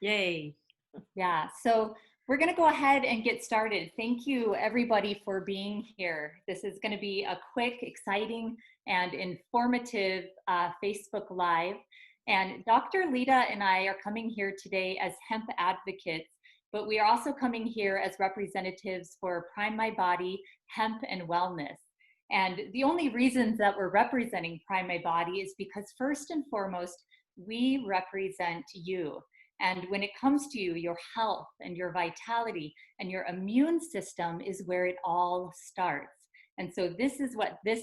Yay. Yeah, so we're going to go ahead and get started. Thank you, everybody, for being here. This is going to be a quick, exciting, and informative Facebook Live. And Dr. LeTa and I are coming here today as hemp advocates, but we are also coming here as representatives for Prime My Body, Hemp, and Wellness. And the only reasons that we're representing Prime My Body is because, first and foremost, we represent you. And when it comes to you, your health and your vitality and your immune system is where it all starts. And so this is what this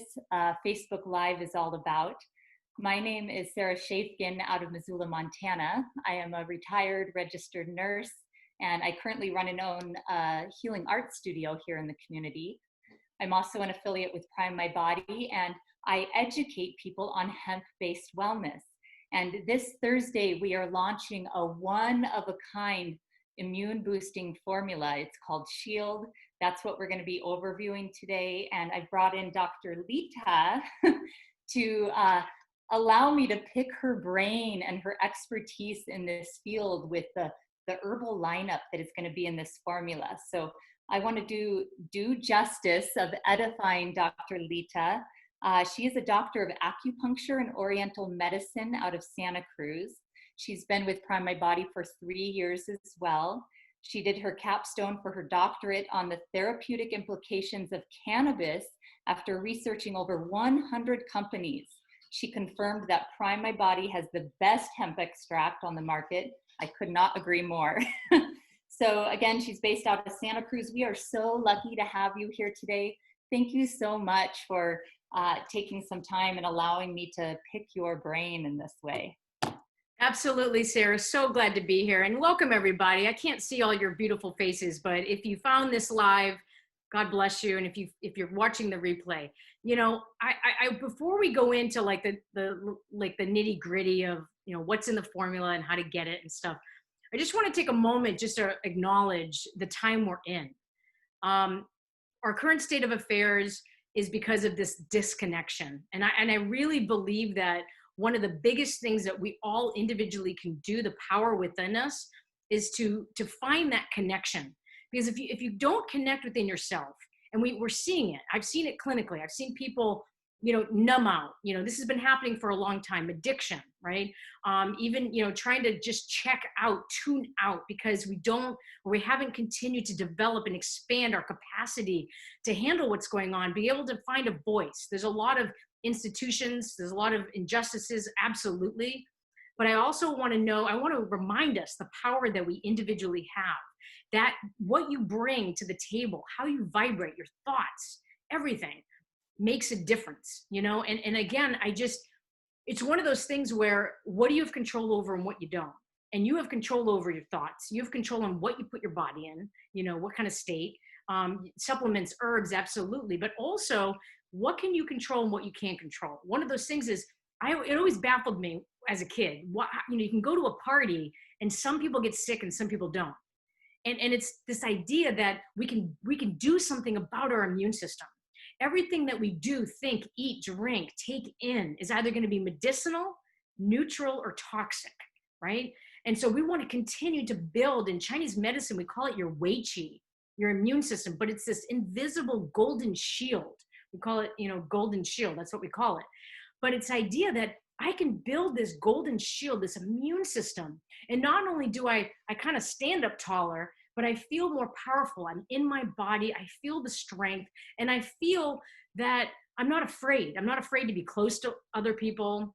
Facebook Live is all about. My name is Sarah Shafkin out of Missoula, Montana. I am a retired registered nurse, and I currently run and own a healing art studio here in the community. I'm also an affiliate with Prime My Body, and I educate people on hemp-based wellness. And this Thursday, we are launching a one-of-a-kind immune boosting formula. It's called Shield. That's what we're going to be overviewing today. And I brought in Dr. LeTa to allow me to pick her brain and her expertise in this field with the herbal lineup that is going to be in this formula. So I want to do justice of edifying Dr. LeTa. She is a doctor of acupuncture and oriental medicine out of Santa Cruz. She's been with Prime My Body for 3 years as well. She did her capstone for her doctorate on the therapeutic implications of cannabis after researching over 100 companies. She confirmed that Prime My Body has the best hemp extract on the market. I could not agree more. So again, she's based out of Santa Cruz. We are so lucky to have you here today. Thank you so much for taking some time and allowing me to pick your brain in this way. Absolutely, Sarah. So glad to be here, and welcome everybody. I can't see all your beautiful faces, but if you found this live, God bless you. And if you're watching the replay, you know, I before we go into like the nitty gritty of, you know, what's in the formula and how to get it and stuff, I just want to take a moment just to acknowledge the time we're in. Our current state of affairs is because of this disconnection. And I really believe that one of the biggest things that we all individually can do, the power within us, is to find that connection. Because if you don't connect within yourself, and we're seeing it, I've seen it clinically, I've seen people, you know, numb out. You know, this has been happening for a long time. Addiction, right? Even, you know, trying to just check out, tune out, because we haven't continued to develop and expand our capacity to handle what's going on, be able to find a voice. There's a lot of institutions, there's a lot of injustices, absolutely. But I also want to remind us the power that we individually have, that what you bring to the table, how you vibrate, your thoughts, everything makes a difference, you know? And again, it's one of those things where what do you have control over and what you don't? And you have control over your thoughts. You have control on what you put your body in, you know, what kind of state, supplements, herbs, absolutely. But also, what can you control and what you can't control? One of those things is, it always baffled me as a kid. You know, you can go to a party and some people get sick and some people don't. And it's this idea that we can do something about our immune system. Everything that we do, think, eat, drink, take in is either going to be medicinal, neutral, or toxic, right? And so we want to continue to build. In Chinese medicine, we call it your wei qi, your immune system, but it's this invisible golden shield. We call it, you know, golden shield. That's what we call it. But it's the idea that I can build this golden shield, this immune system. And not only do I kind of stand up taller, but I feel more powerful. I'm in my body. I feel the strength. And I feel that I'm not afraid. I'm not afraid to be close to other people.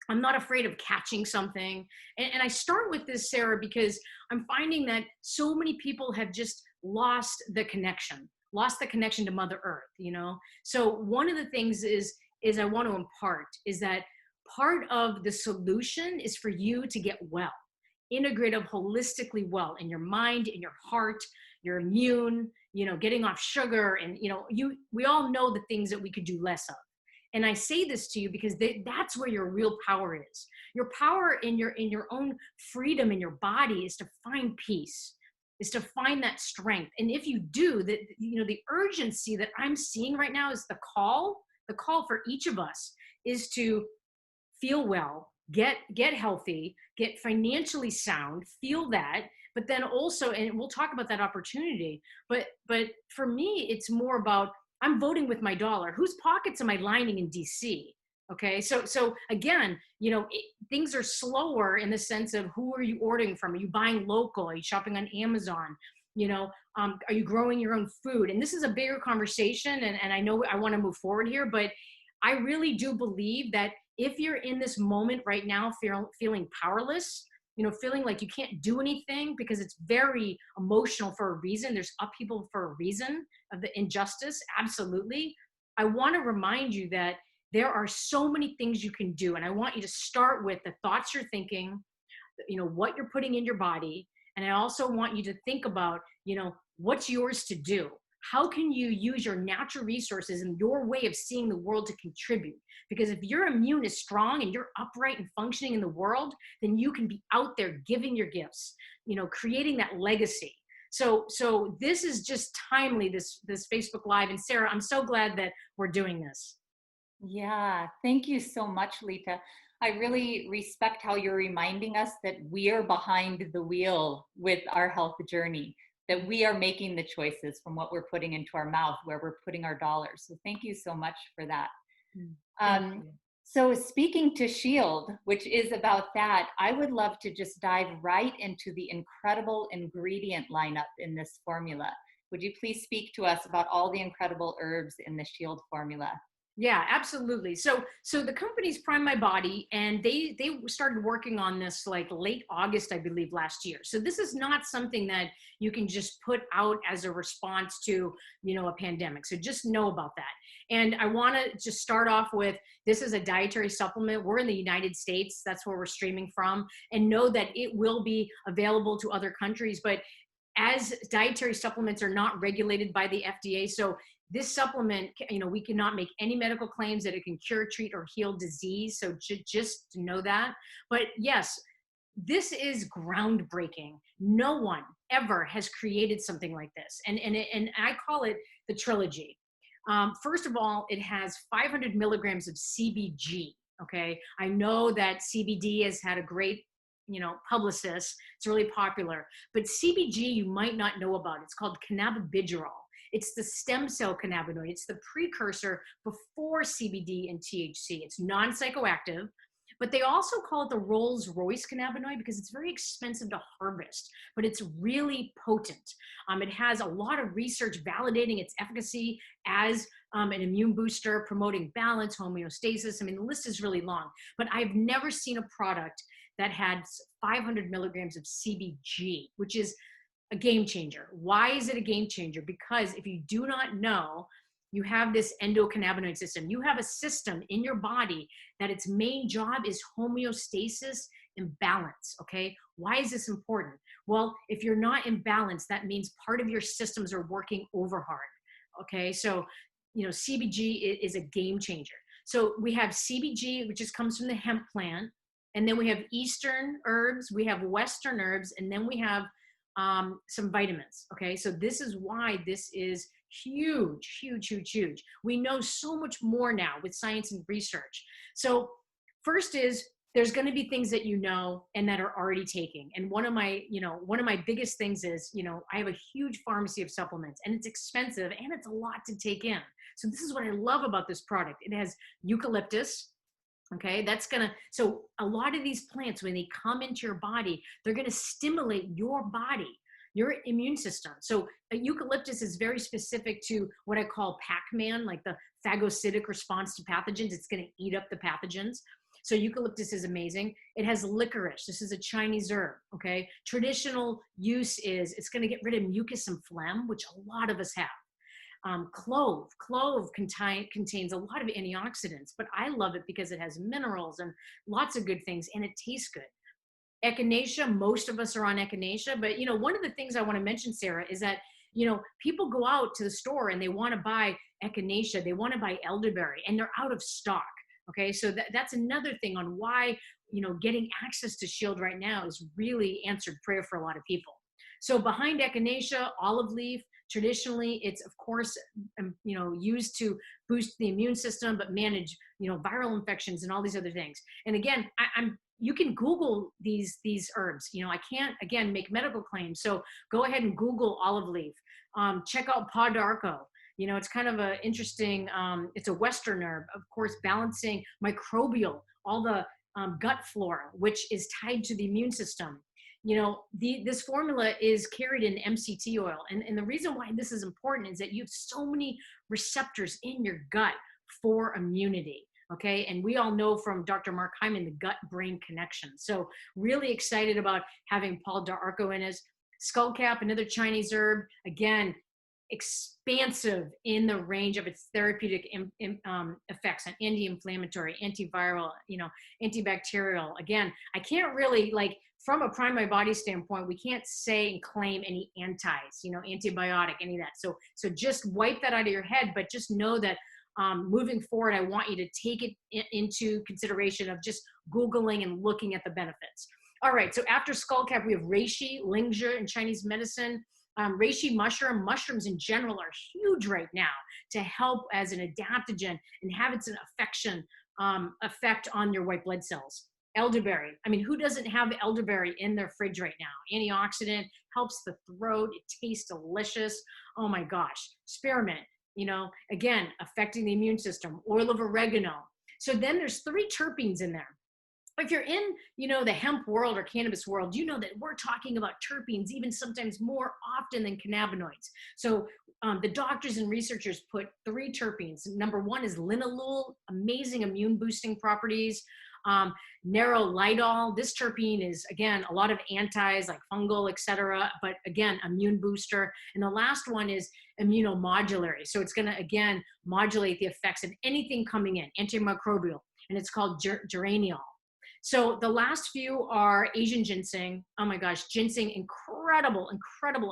I'm not afraid of catching something. And I start with this, Sarah, because I'm finding that so many people have just lost the connection to Mother Earth, you know? So one of the things is I want to impart is that part of the solution is for you to get well. Integrative, holistically well in your mind, in your heart, your immune, you know, getting off sugar. And, you know, we all know the things that we could do less of. And I say this to you because that's where your real power is. Your power in your own freedom in your body is to find peace, is to find that strength. And if you do that, you know, the urgency that I'm seeing right now is the call for each of us is to feel well, get healthy, get financially sound, feel that, but then also, and we'll talk about that opportunity, but for me, it's more about, I'm voting with my dollar. Whose pockets am I lining in DC? Okay, so again, things are slower in the sense of, who are you ordering from? Are you buying local? Are you shopping on Amazon? Are you growing your own food? And this is a bigger conversation, and I know I want to move forward here, but I really do believe that if you're in this moment right now, feeling powerless, feeling like you can't do anything because it's very emotional for a reason. There's upheaval for a reason of the injustice. Absolutely. I want to remind you that there are so many things you can do. And I want you to start with the thoughts you're thinking, what you're putting in your body. And I also want you to think about, what's yours to do. How can you use your natural resources and your way of seeing the world to contribute? Because if your immune is strong and you're upright and functioning in the world, then you can be out there giving your gifts, creating that legacy. So this is just timely, this Facebook Live. And Sarah, I'm so glad that we're doing this. Yeah, thank you so much, LeTa. I really respect how you're reminding us that we are behind the wheel with our health journey, that we are making the choices from what we're putting into our mouth, where we're putting our dollars. So thank you so much for that. So speaking to Shield, which is about that, I would love to just dive right into the incredible ingredient lineup in this formula. Would you please speak to us about all the incredible herbs in the Shield formula? Yeah, absolutely. So the company's Prime My Body, and they started working on this like late August, I believe, last year. So this is not something that you can just put out as a response to, a pandemic. So just know about that. And I want to just start off with, this is a dietary supplement. We're in the United States. That's where we're streaming from, and know that it will be available to other countries. But as dietary supplements are not regulated by the FDA, so this supplement, we cannot make any medical claims that it can cure, treat, or heal disease. So just to know that. But yes, this is groundbreaking. No one ever has created something like this. And I call it the trilogy. First of all, it has 500 milligrams of CBG. Okay. I know that CBD has had a great, publicist. It's really popular. But CBG, you might not know about. It's called cannabidiol. It's the stem cell cannabinoid. It's the precursor before CBD and THC. It's non-psychoactive, but they also call it the Rolls-Royce cannabinoid because it's very expensive to harvest, but it's really potent. It has a lot of research validating its efficacy as an immune booster, promoting balance, homeostasis. I mean, the list is really long, but I've never seen a product that had 500 milligrams of CBG, which is a game changer. Why is it a game changer? Because if you do not know, you have this endocannabinoid system. You have a system in your body that its main job is homeostasis and balance, okay? Why is this important? Well, if you're not in balance, that means part of your systems are working over hard, okay? So, CBG is a game changer. So we have CBG, which just comes from the hemp plant, and then we have Eastern herbs, we have Western herbs, and then we have some vitamins. Okay. So this is why this is huge, huge, huge, huge. We know so much more now with science and research. So first is, there's going to be things that and that are already taking. And one of my biggest things is, I have a huge pharmacy of supplements, and it's expensive and it's a lot to take in. So this is what I love about this product. It has eucalyptus. Okay, so a lot of these plants, when they come into your body, they're going to stimulate your body, your immune system. So eucalyptus is very specific to what I call Pac-Man, like the phagocytic response to pathogens. It's going to eat up the pathogens. So eucalyptus is amazing. It has licorice. This is a Chinese herb. Okay, traditional use is it's going to get rid of mucus and phlegm, which a lot of us have. Clove contains a lot of antioxidants, but I love it because it has minerals and lots of good things, and it tastes good. Echinacea, most of us are on Echinacea, but one of the things I want to mention, Sarah, is that people go out to the store and they want to buy Echinacea, they want to buy elderberry, and they're out of stock. Okay, so that's another thing on why getting access to Shield right now is really answered prayer for a lot of people. So behind Echinacea, olive leaf, Traditionally, it's of course, used to boost the immune system, but manage, viral infections and all these other things. And again, you can Google these herbs. I can't, again, make medical claims. So go ahead and Google olive leaf. Check out Pau d'Arco. It's kind of a interesting, it's a Western herb, of course, balancing microbial, all the gut flora, which is tied to the immune system. This formula is carried in MCT oil. And the reason why this is important is that you have so many receptors in your gut for immunity. Okay. And we all know from Dr. Mark Hyman, the gut-brain connection. So really excited about having Pau d'Arco in us. Skullcap, another Chinese herb, again, expansive in the range of its therapeutic effects on anti-inflammatory, antiviral, antibacterial. Again, I can't really, from a Prime My Body standpoint, we can't say and claim any antis, antibiotic, any of that. So just wipe that out of your head, but just know that moving forward, I want you to take it into consideration of just Googling and looking at the benefits. All right, so after skullcap, we have reishi, lingzhi in Chinese medicine. Reishi mushrooms in general are huge right now to help as an adaptogen and have its effect on your white blood cells. Elderberry, who doesn't have elderberry in their fridge right now? Antioxidant, helps the throat, it tastes delicious. Oh my gosh. Spearmint, again, affecting the immune system. Oil of oregano. So then there's 3 terpenes in there. If you're in, the hemp world or cannabis world, you know that we're talking about terpenes even sometimes more often than cannabinoids. So the doctors and researchers put 3 terpenes. Number 1 is linalool, amazing immune boosting properties. Nerolidol, this terpene is, again, a lot of antis like fungal, etc., but again, immune booster. And the last one is immunomodulatory. So it's going to, again, modulate the effects of anything coming in, antimicrobial, and it's called geraniol. So the last few are Asian ginseng. Oh my gosh, ginseng, incredible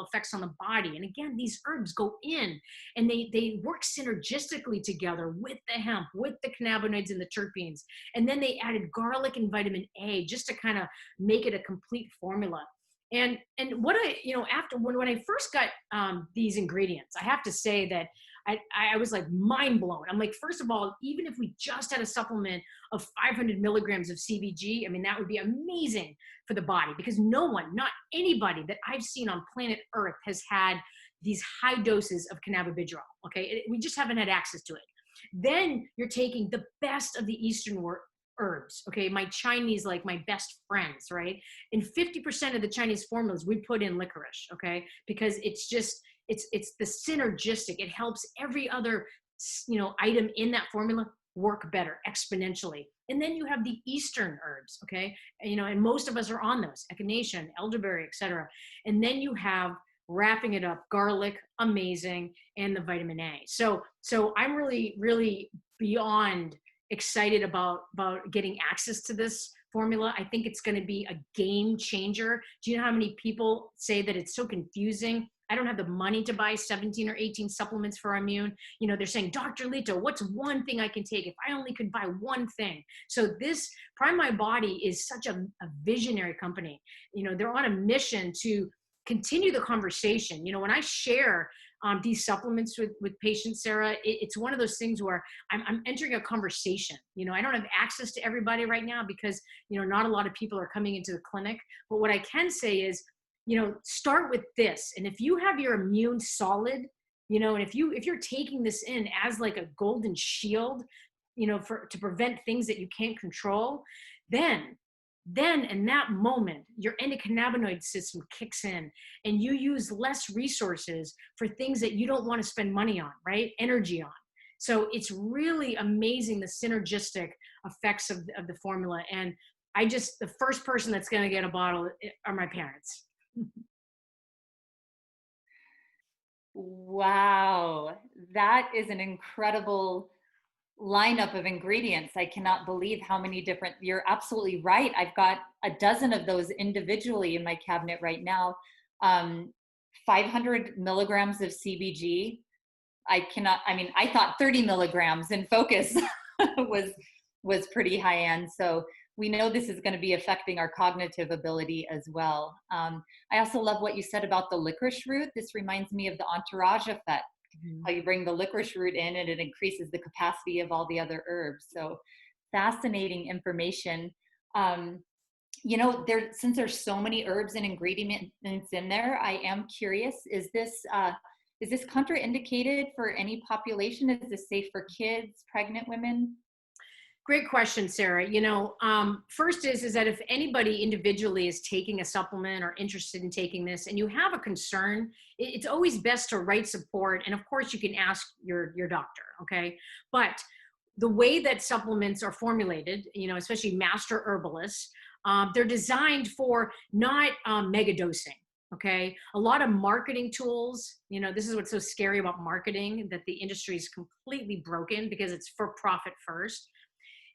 effects on the body. And again, these herbs go in and they work synergistically together with the hemp, with the cannabinoids and the terpenes. And then they added garlic and vitamin A just to kind of make it a complete formula. And what after when I first got these ingredients, I have to say that I was like mind blown. I'm like, first of all, even if we just had a supplement of 500 milligrams of CBG, that would be amazing for the body, because not anybody that I've seen on planet Earth has had these high doses of cannabidiol. Okay. We just haven't had access to it. Then you're taking the best of the Eastern herbs. Okay. My Chinese, like my best friends, right? And 50% of the Chinese formulas, we put in licorice. Okay. Because it's just, it's the synergistic. It helps every other, item in that formula work better exponentially. And then you have the Eastern herbs, okay? And most of us are on those, echinacea, elderberry, etc. And then you have, wrapping it up, garlic, amazing, and the vitamin A. So I'm really, really beyond excited about getting access to this formula. I think it's going to be a game changer. Do you know how many people say that it's so confusing? I don't have the money to buy 17 or 18 supplements for immune. They're saying, Dr. LeTa, what's one thing I can take if I only could buy one thing? So this Prime My Body is such a visionary company. They're on a mission to continue the conversation. When I share these supplements with patients, Sarah, it's one of those things where I'm entering a conversation. I don't have access to everybody right now because, not a lot of people are coming into the clinic. But what I can say is, start with this. And if you have your immune solid, and if you're taking this in as like a golden shield, to prevent things that you can't control, then in that moment, your endocannabinoid system kicks in and you use less resources for things that you don't want to spend money on, right? Energy on. So it's really amazing, the synergistic effects of the formula. And the first person that's going to get a bottle are my parents. Wow, that is an incredible lineup of ingredients. I cannot believe how many different, you're absolutely right. I've got a dozen of those individually in my cabinet right now. 500 milligrams of CBG. I thought 30 milligrams in focus was pretty high end. So we know this is going to be affecting our cognitive ability as well. I also love what you said about the licorice root. This reminds me of the entourage effect, Mhm. how you bring the licorice root in and it increases the capacity of all the other herbs. So fascinating information. Um, since there's so many herbs and ingredients in there, I am curious, is this contraindicated for any population? Is this safe for kids, pregnant women? Great question, Sarah. First is that if anybody individually is taking a supplement or interested in taking this, and you have a concern, it's always best to write support. And of course, you can ask your doctor. Okay, but the way that supplements are formulated, especially master herbalists, they're designed for not mega dosing. Okay, a lot of marketing tools. This is what's so scary about marketing, that the industry is completely broken because it's for profit first,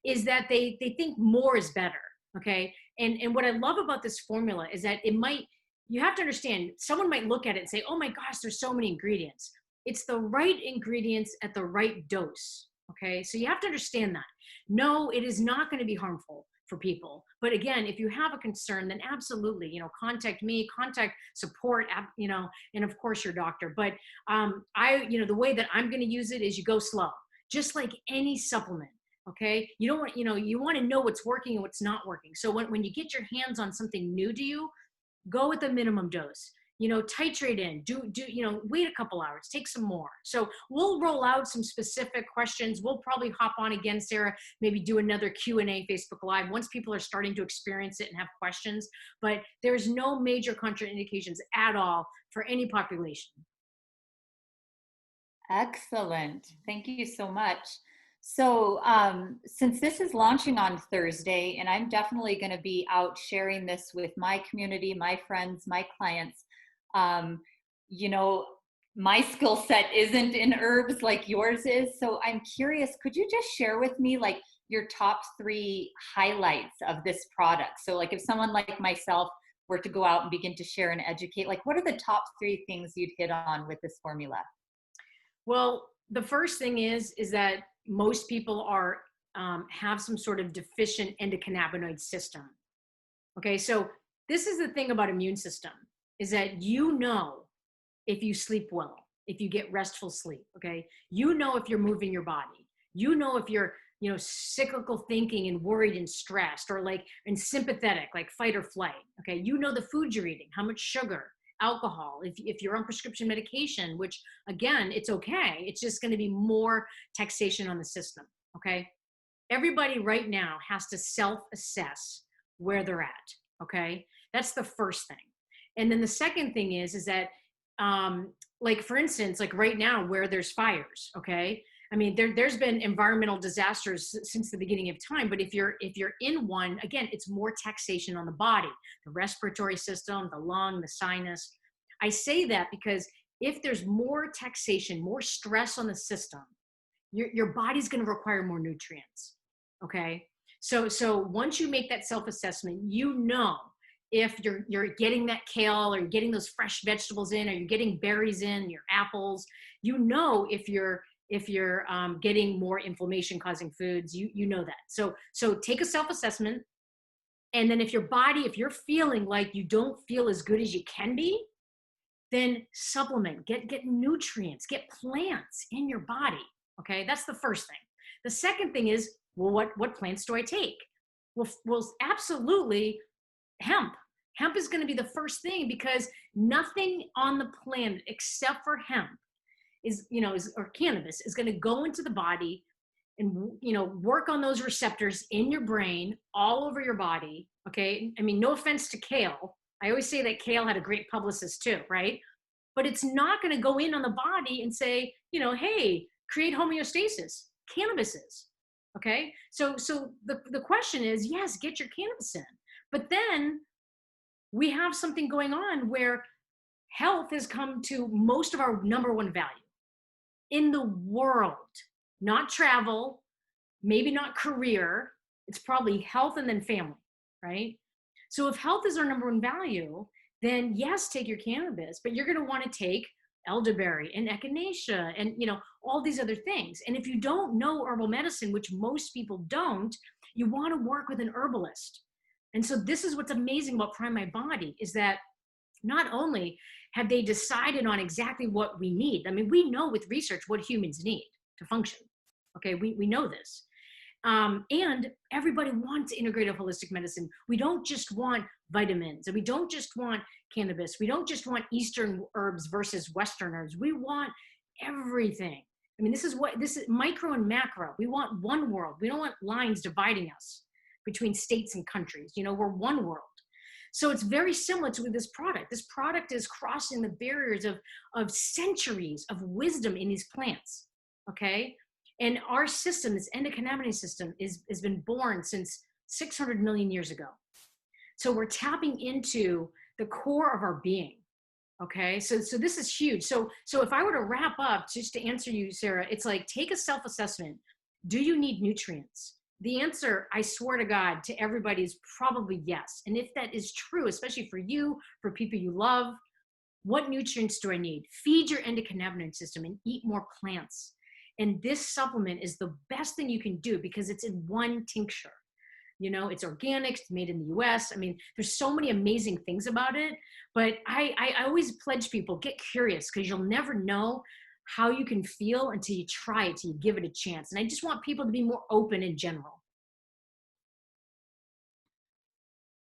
is that they think more is better. Okay, and what I love about this formula is that you have to understand, someone might look at it and say, oh my gosh, there's so many ingredients. It's the right ingredients at the right dose. Okay, so you have to understand that. No, it is not going to be harmful for people, but again, if you have a concern, then absolutely, contact me, contact support, and of course your doctor. But the way that I'm going to use it is you go slow, just like any supplement. Okay, you don't want, you want to know what's working and what's not working. So when you get your hands on something new to you, go with a minimum dose. Titrate in, wait a couple hours, take some more. So we'll roll out some specific questions. We'll probably hop on again, Sarah, maybe do another Q&A Facebook Live once people are starting to experience it and have questions. But there's no major contraindications at all for any population. Excellent. Thank you so much. So, since this is launching on Thursday, and I'm definitely going to be out sharing this with my community, my friends, my clients, um, you know, my skill set isn't in herbs like yours is. So, I'm curious, could you just share with me like your top 3 highlights of this product? So, like if someone like myself were to go out and begin to share and educate, like what are the top 3 things you'd hit on with this formula? Well, the first thing is that most people have some sort of deficient endocannabinoid system. Okay, so this is the thing about immune system, is that if you sleep well, if you get restful sleep. Okay, if you're moving your body, if you're cyclical thinking and worried and stressed, or like and sympathetic, like fight or flight. Okay, the food you're eating, how much sugar, alcohol, if you're on prescription medication, which again, it's okay. It's just going to be more taxation on the system. Okay. Everybody right now has to self-assess where they're at. Okay. That's the first thing. And then the second thing is that, like for instance, like right now where there's fires. Okay. I mean, there's been environmental disasters since the beginning of time, but if you're in one, again, it's more taxation on the body, the respiratory system, the lung, the sinus. I say that because if there's more taxation, more stress on the system, your body's going to require more nutrients. Okay, so once you make that self-assessment, if you're getting that kale, or you're getting those fresh vegetables in, or you're getting berries in, your apples, if you're getting more inflammation causing foods, you know that. So take a self-assessment. And then if you're feeling like you don't feel as good as you can be, then supplement, get nutrients, get plants in your body. Okay, that's the first thing. The second thing is, well, what plants do I take? Well, absolutely hemp. Hemp is going to be the first thing, because nothing on the planet except for hemp or cannabis is going to go into the body and work on those receptors in your brain, all over your body. Okay, I mean, no offense to kale. I always say that kale had a great publicist too, right? But it's not going to go in on the body and say, hey, create homeostasis. Cannabis is. Okay, so the question is, yes, get your cannabis in, but then we have something going on where health has come to most of our number one value in the world, not travel, maybe not career. It's probably health and then family, right? So if health is our number one value, then yes, take your cannabis, but you're going to want to take elderberry and echinacea and all these other things. And if you don't know herbal medicine, which most people don't, you want to work with an herbalist. And so this is what's amazing about Prime My Body, is that not only have they decided on exactly what we need. I mean, we know with research what humans need to function. Okay, we know this. And everybody wants integrative holistic medicine. We don't just want vitamins, and we don't just want cannabis. We don't just want Eastern herbs versus Western herbs. We want everything. I mean, this is micro and macro. We want one world. We don't want lines dividing us between states and countries. You know, we're one world. So it's very similar to this product. This product is crossing the barriers of centuries of wisdom in these plants. Okay. And our system, this endocannabinoid system, has been born since 600 million years ago. So we're tapping into the core of our being. Okay, so this is huge. So if I were to wrap up, just to answer you, Sarah, it's like, take a self-assessment. Do you need nutrients? The answer, I swear to God, to everybody is probably yes. And if that is true, especially for you, for people you love, what nutrients do I need? Feed your endocannabinoid system and eat more plants. And this supplement is the best thing you can do because it's in one tincture. You know, it's organic, it's made in the US. I mean, there's so many amazing things about it. But I always pledge people, get curious, because you'll never know how you can feel until you try it, till you give it a chance. And I just want people to be more open in general.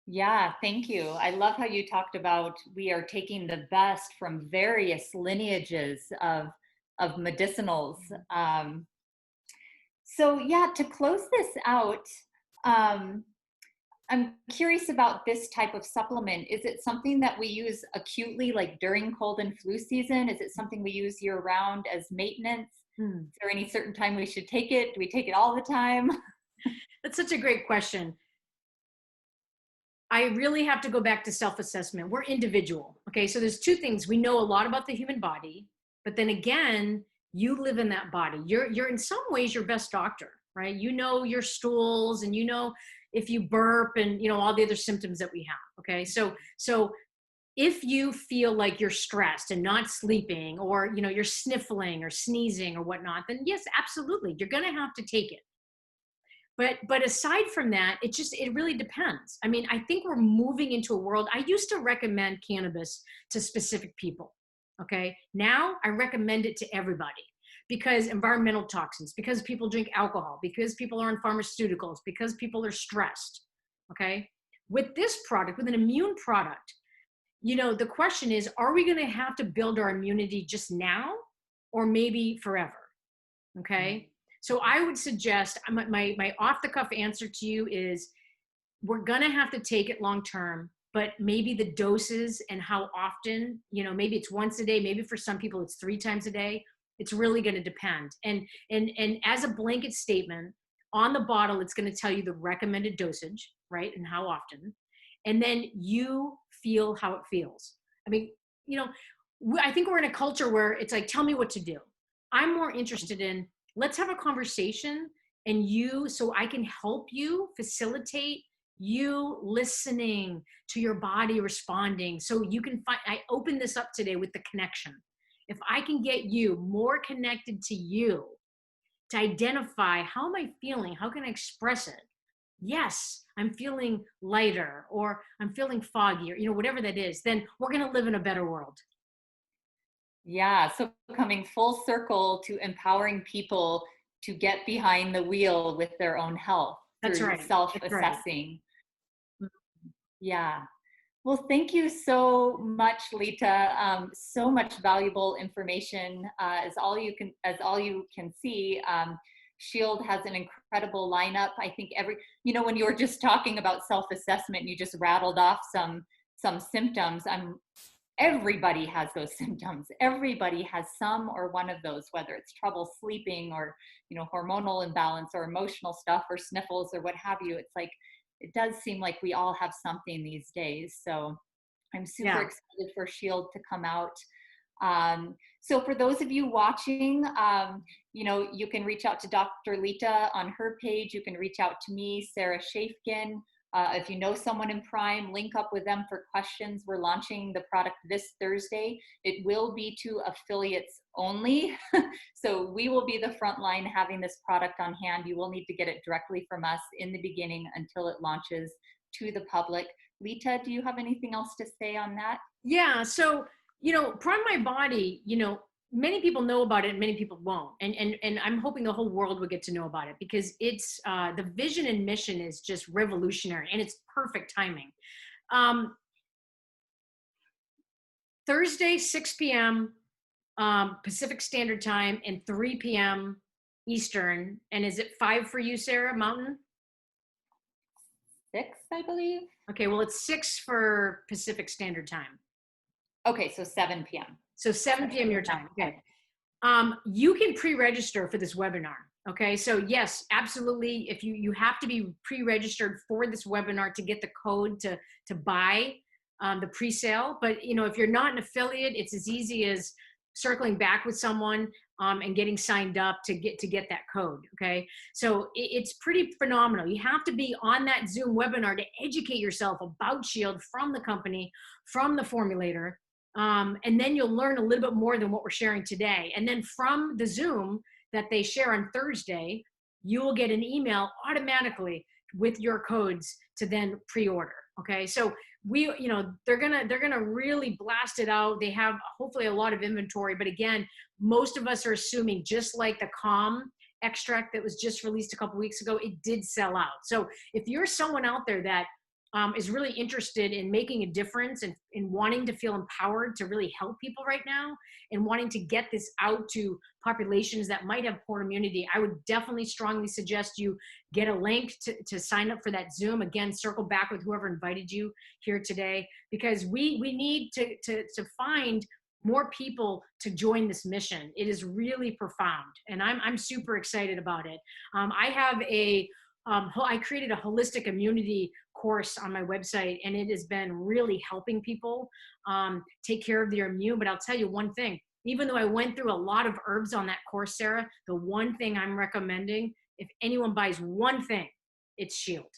Yeah, thank you. I love how you talked about we are taking the best from various lineages of medicinals. So yeah, to close this out, I'm curious about this type of supplement. Is it something that we use acutely, like during cold and flu season? Is it something we use year round as maintenance? Is there any certain time we should take it? Do we take it all the time? That's such a great question. I really have to go back to self-assessment. We're individual. Okay, so there's two things. We know a lot about the human body, but then again, you live in that body. You're in some ways your best doctor, right? You know your stools, and you know if you burp, and you know all the other symptoms that we have. Okay, so if you feel like you're stressed and not sleeping, or you know you're sniffling or sneezing or whatnot, then yes, absolutely, you're gonna have to take it. But aside from that, it really depends. I mean, I think we're moving into a world. I used to recommend cannabis to specific people. Okay, now I recommend it to everybody, because environmental toxins, because people drink alcohol, because people are on pharmaceuticals, because people are stressed. Okay, with this product, with an immune product, you know, the question is, are we going to have to build our immunity just now, or maybe forever? Okay, so I would suggest, my off the cuff answer to you is, we're going to have to take it long term, but maybe the doses and how often, you know, maybe it's once a day, maybe for some people it's 3 times a day. It's really going to depend. And as a blanket statement, on the bottle, it's going to tell you the recommended dosage, right? And how often. And then you feel how it feels. I mean, you know, I think we're in a culture where it's like, tell me what to do. I'm more interested in, let's have a conversation, and so I can help you facilitate you listening to your body responding. So you can I opened this up today with the connection. If I can get you more connected to you, to identify, how am I feeling? How can I express it? Yes, I'm feeling lighter, or I'm feeling foggy, or, you know, whatever that is, then we're going to live in a better world. Yeah, so coming full circle to empowering people to get behind the wheel with their own health That's through right. self-assessing. Yeah. Well, thank you so much, LeTa. So much valuable information. As all you can see, Shield has an incredible lineup. I think when you were just talking about self-assessment, you just rattled off some symptoms. Everybody has those symptoms. Everybody has some or one of those, whether it's trouble sleeping, or, you know, hormonal imbalance, or emotional stuff, or sniffles, or what have you. It's like, it does seem like we all have something these days. So I'm super excited for Shield to come out. So for those of you watching, you can reach out to Dr. LeTa on her page. You can reach out to me, Sarah Shafkin. If you know someone in Prime, link up with them for questions. We're launching the product this Thursday. It will be to affiliates only. So we will be the front line having this product on hand. You will need to get it directly from us in the beginning until it launches to the public. LeTa, do you have anything else to say on that? Yeah. So, Prime My Body, many people know about it and many people won't. And I'm hoping the whole world will get to know about it because it's the vision and mission is just revolutionary and it's perfect timing. Um, Thursday, 6 p.m. Pacific Standard Time and 3 p.m. Eastern. And is it 5 for you, Sarah, Mountain? 6, I believe. Okay, well, it's 6 for Pacific Standard Time. Okay, so 7 p.m. So 7 p.m. your time. Okay. You can pre-register for this webinar. Okay, so yes, absolutely. If you have to be pre-registered for this webinar to get the code to buy the pre-sale. But if you're not an affiliate, it's as easy as circling back with someone and getting signed up to get that code. Okay, so it's pretty phenomenal. You have to be on that Zoom webinar to educate yourself about Shield from the company, from the formulator. And then you'll learn a little bit more than what we're sharing today. And then from the Zoom that they share on Thursday, you will get an email automatically with your codes to then pre-order. Okay, so they're gonna really blast it out. They have hopefully a lot of inventory, but again, most of us are assuming, just like the Calm extract that was just released a couple weeks ago, it did sell out. So if you're someone out there that is really interested in making a difference and in wanting to feel empowered to really help people right now and wanting to get this out to populations that might have poor immunity, I would definitely strongly suggest you get a link to sign up for that Zoom. Again, circle back with whoever invited you here today, because we need to find more people to join this mission. It is really profound, and I'm super excited about it. I created a holistic immunity course on my website, and it has been really helping people take care of their immune. But I'll tell you one thing, even though I went through a lot of herbs on that course, Sarah, the one thing I'm recommending, if anyone buys one thing, it's Shield.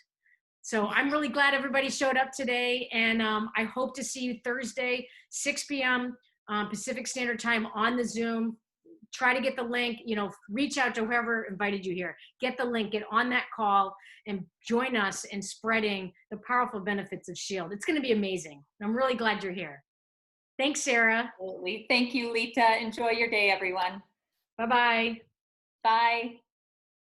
So I'm really glad everybody showed up today, and I hope to see you Thursday, 6 p.m. Pacific Standard Time on the Zoom. Try to get the link, reach out to whoever invited you here. Get the link, get on that call, and join us in spreading the powerful benefits of Shield. It's going to be amazing. I'm really glad you're here. Thanks, Sarah. Absolutely. Thank you, LeTa. Enjoy your day, everyone. Bye-bye. Bye.